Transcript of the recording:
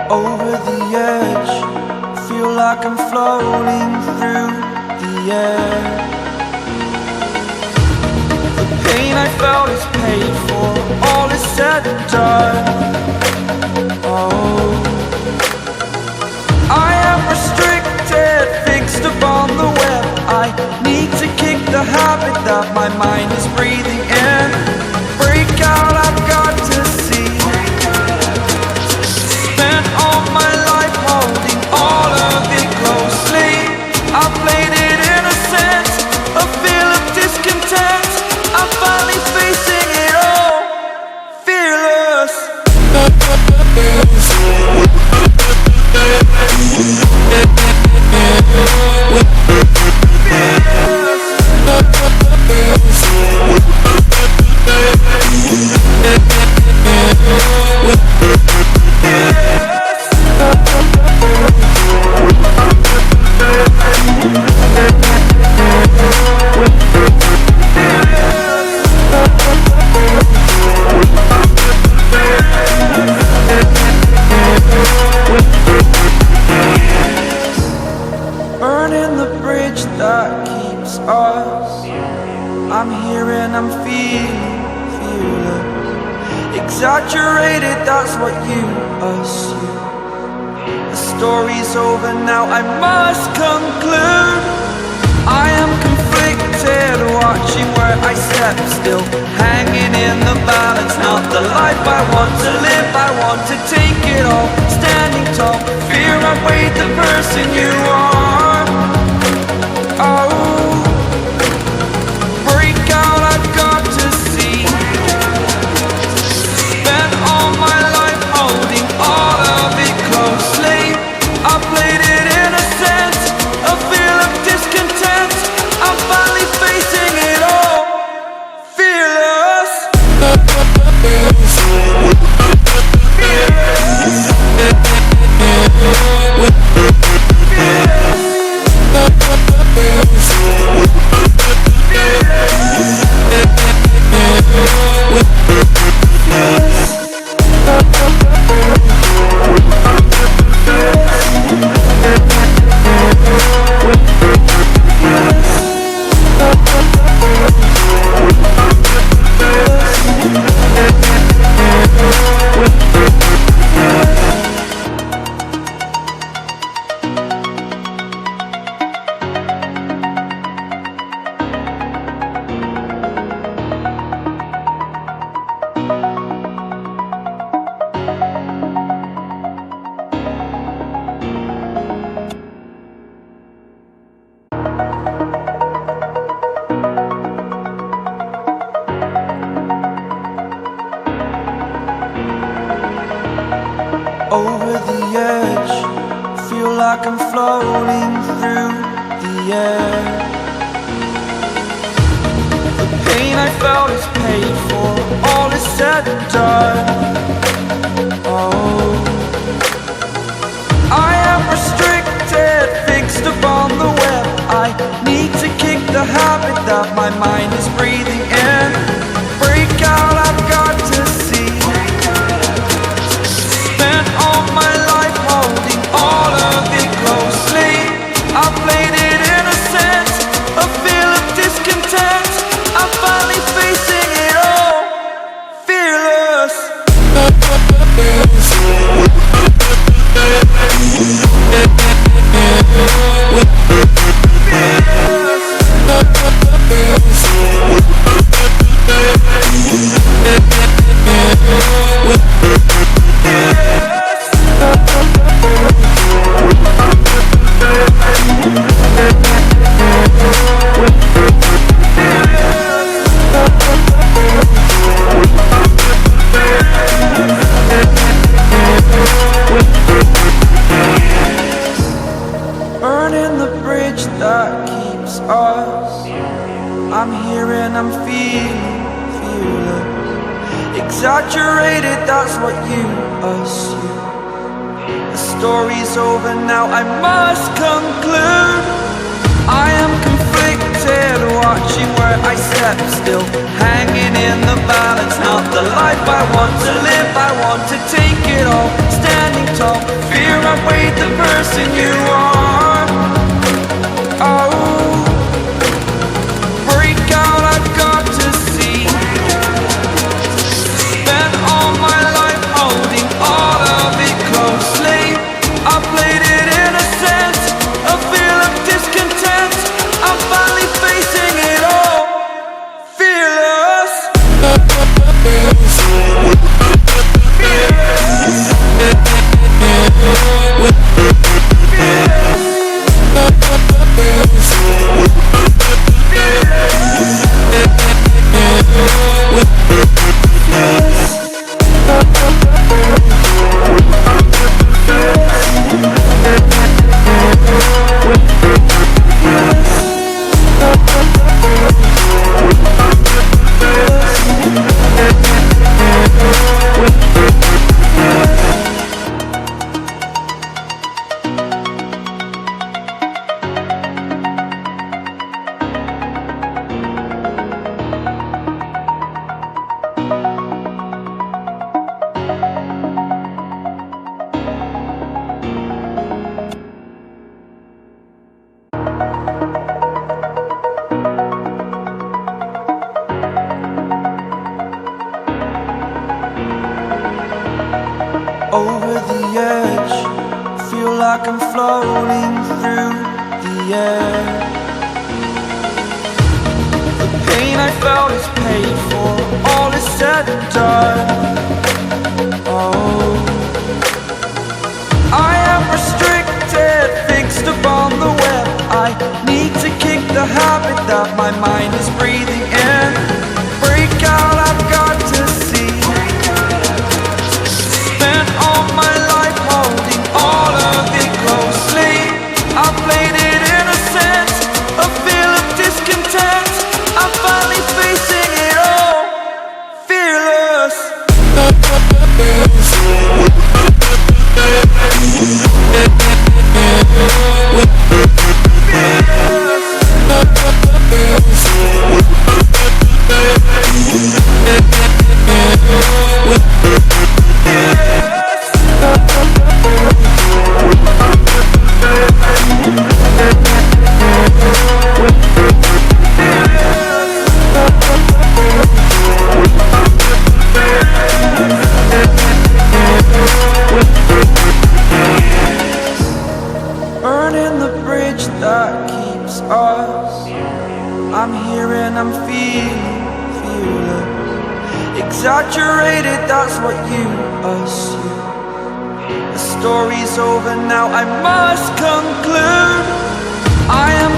Over the edge, feel like I'm floating through the air. The pain I felt is paid for, all is said and done. Oh, I am restricted, fixed upon the web. I need to kick the habit that my mind is breathing in. Break out, I've got to see. Spent all my life holding all of it closely. I played it innocent, a feel of discontent. I'm finally facing it all, fearless. Burning the bridge that keeps us. I'm here and I'm feeling fearless. Exaggerated, that's what you assume. The story's over now, I must conclude. I am conflicted, watching where I step still, hanging in the balance. Not the life I want to live, I want to take it all. Standing tall, fear I've weighed the person you are. Oh, break out, I've got to see. Spent all my life holding all of it closely. I played it innocent, a feel of discontent. I'm finally facing it all, fearless. Over the edge, feel like I'm floating through the air. The pain I felt is paid for, all is said and done. Oh, I am restricted, fixed upon the web. I need to kick the habit that my mind is breathing in. Break out, I've got to see. Spent all my life holding all of it closely. I played it innocent, a feel of discontent. I'm finally facing it all, fearless. Burning the bridge that keeps us. I'm here and I'm feeling fearless. Exaggerated, that's what you assume. The story's over now, I must conclude. I am conflicted. like I'm floating through the air. The pain I felt is paid for, all is said and done. Oh, I am restricted, fixed upon the web. I need to kick the habit that my mind is breathing in. Break out, I've got to see. Spent all my life holding all of it closely. I played it innocent, a feel of discontent. I'm finally facing it all, fearless. Burning the bridge that keeps us. I'm here and I'm feeling fearless. Exaggerated, that's what you assume. The story's over now, I must conclude. I am